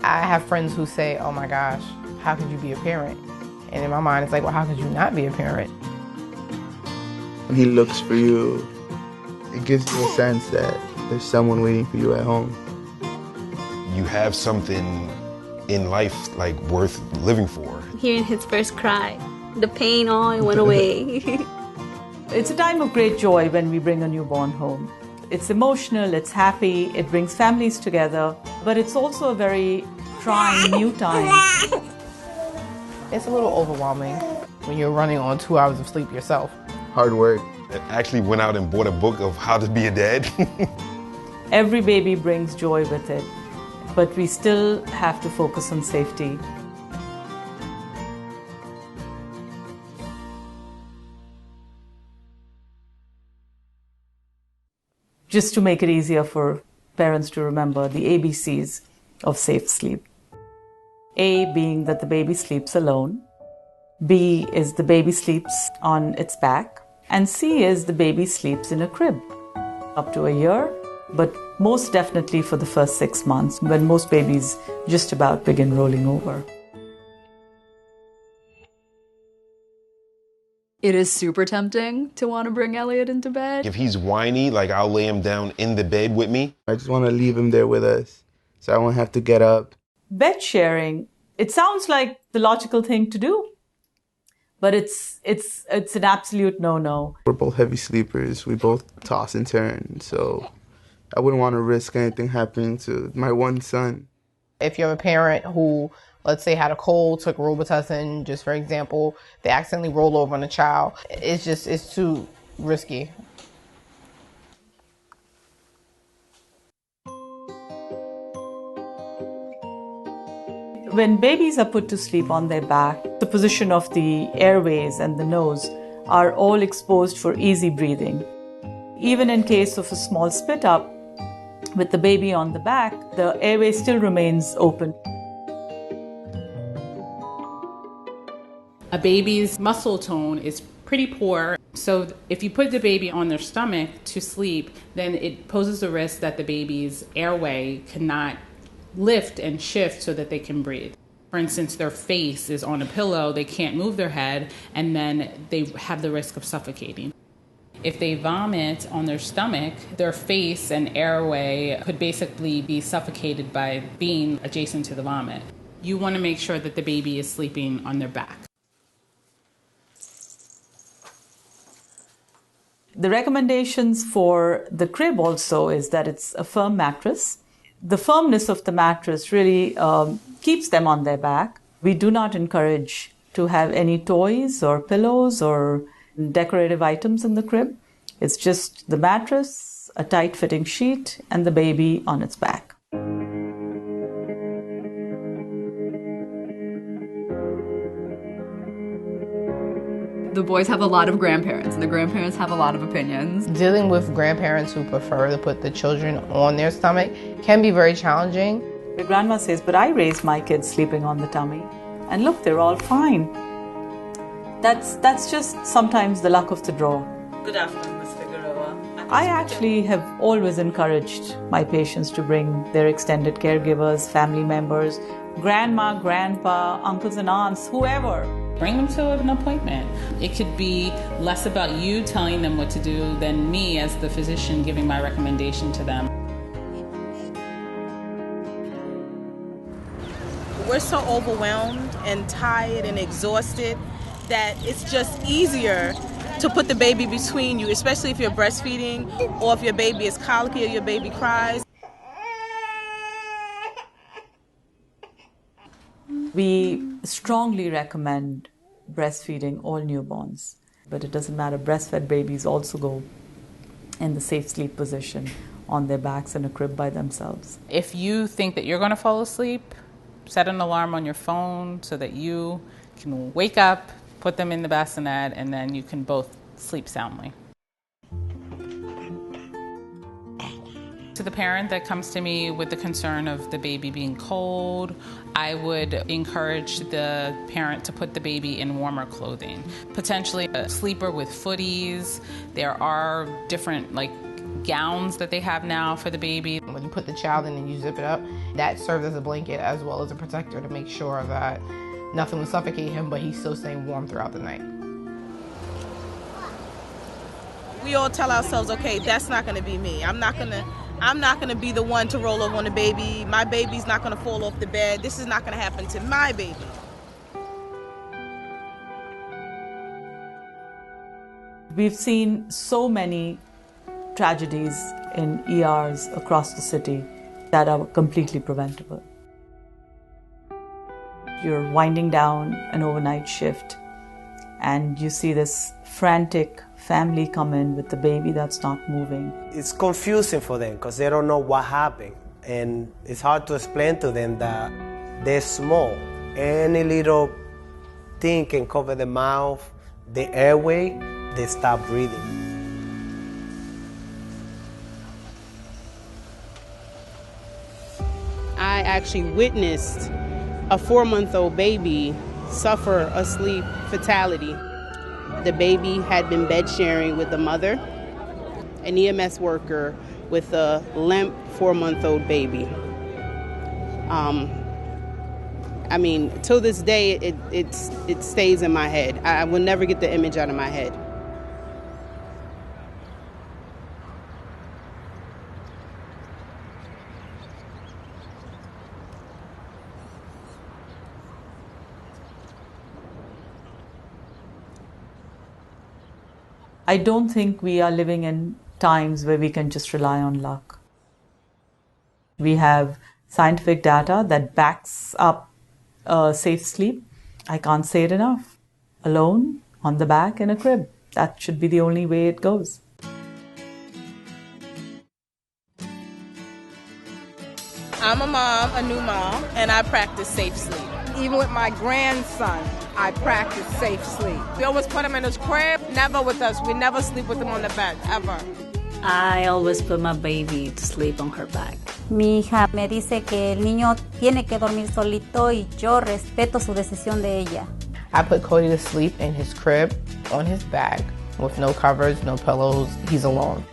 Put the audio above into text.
I have friends who say, oh my gosh, how could you be a parent? And in my mind, it's like, well, how could you not be a parent? When he looks for you, it gives you a sense that there's someone waiting for you at home. You have something in life like worth living for. Hearing his first cry, the pain all went away. It's a time of great joy when we bring a newborn home. It's emotional, it's happy, it brings families together, but it's also a very trying new time. It's a little overwhelming when you're running on 2 hours of sleep yourself. Hard work. I actually went out and bought a book of how to be a dad. Every baby brings joy with it, but we still have to focus on safety. Just to make it easier for parents to remember the ABCs of safe sleep. A being that the baby sleeps alone. B is the baby sleeps on its back. And C is the baby sleeps in a crib. Up to a year, but most definitely for the first 6 months, when most babies just about begin rolling over. It is super tempting to want to bring Elliot into bed. If he's whiny, like I'll lay him down in the bed with me. I just want to leave him there with us, so I won't have to get up. Bed sharing, it sounds like the logical thing to do, but it's an absolute no-no. We're both heavy sleepers. We both toss and turn, so I wouldn't want to risk anything happening to my one son. If you're a parent who, let's say, had a cold, took Robitussin, just for example, they accidentally roll over on a child, it's too risky. When babies are put to sleep on their back, the position of the airways and the nose are all exposed for easy breathing. Even in case of a small spit up, with the baby on the back, the airway still remains open. A baby's muscle tone is pretty poor, so if you put the baby on their stomach to sleep, then it poses a risk that the baby's airway cannot lift and shift so that they can breathe. For instance, their face is on a pillow, they can't move their head, and then they have the risk of suffocating. If they vomit on their stomach, their face and airway could basically be suffocated by being adjacent to the vomit. You want to make sure that the baby is sleeping on their back. The recommendations for the crib also is that it's a firm mattress. The firmness of the mattress really keeps them on their back. We do not encourage to have any toys or pillows or decorative items in the crib. It's just the mattress, a tight-fitting sheet, and the baby on its back. The boys have a lot of grandparents, and the grandparents have a lot of opinions. Dealing with grandparents who prefer to put the children on their stomach can be very challenging. The grandma says, but I raised my kids sleeping on the tummy. And look, they're all fine. That's just sometimes the luck of the draw. Good afternoon, Ms. Figueroa. I actually have always encouraged my patients to bring their extended caregivers, family members, grandma, grandpa, uncles and aunts, whoever. Bring them to an appointment. It could be less about you telling them what to do than me as the physician giving my recommendation to them. We're so overwhelmed and tired and exhausted that it's just easier to put the baby between you, especially if you're breastfeeding or if your baby is colicky or your baby cries. We strongly recommend breastfeeding all newborns, but it doesn't matter. Breastfed babies also go in the safe sleep position on their backs in a crib by themselves. If you think that you're going to fall asleep, set an alarm on your phone so that you can wake up, put them in the bassinet, and then you can both sleep soundly. To the parent that comes to me with the concern of the baby being cold, I would encourage the parent to put the baby in warmer clothing. Potentially a sleeper with footies. There are different gowns that they have now for the baby. When you put the child in and you zip it up, that serves as a blanket as well as a protector to make sure that nothing will suffocate him, but he's still staying warm throughout the night. We all tell ourselves, okay, that's not gonna be me. I'm not gonna be the one to roll over on the baby. My baby's not gonna fall off the bed. This is not gonna happen to my baby. We've seen so many tragedies in ERs across the city that are completely preventable. You're winding down an overnight shift and you see this frantic family come in with the baby that's not moving. It's confusing for them because they don't know what happened, and it's hard to explain to them that they're small. Any little thing can cover the mouth, the airway, they stop breathing. I actually witnessed a 4-month-old baby suffer a sleep fatality. The baby had been bed sharing with the mother, an EMS worker with a limp 4-month-old baby. Till this day, it stays in my head. I will never get the image out of my head. I don't think we are living in times where we can just rely on luck. We have scientific data that backs up safe sleep. I can't say it enough. Alone, on the back, in a crib. That should be the only way it goes. I'm a mom, a new mom, and I practice safe sleep. Even with my grandson, I practice safe sleep. We always put him in his crib, never with us. We never sleep with him on the bed, ever. I always put my baby to sleep on her back. Mi hija me dice que el niño tiene que dormir solito y yo respeto su decisión de ella. I put Cody to sleep in his crib, on his back, with no covers, no pillows. He's alone.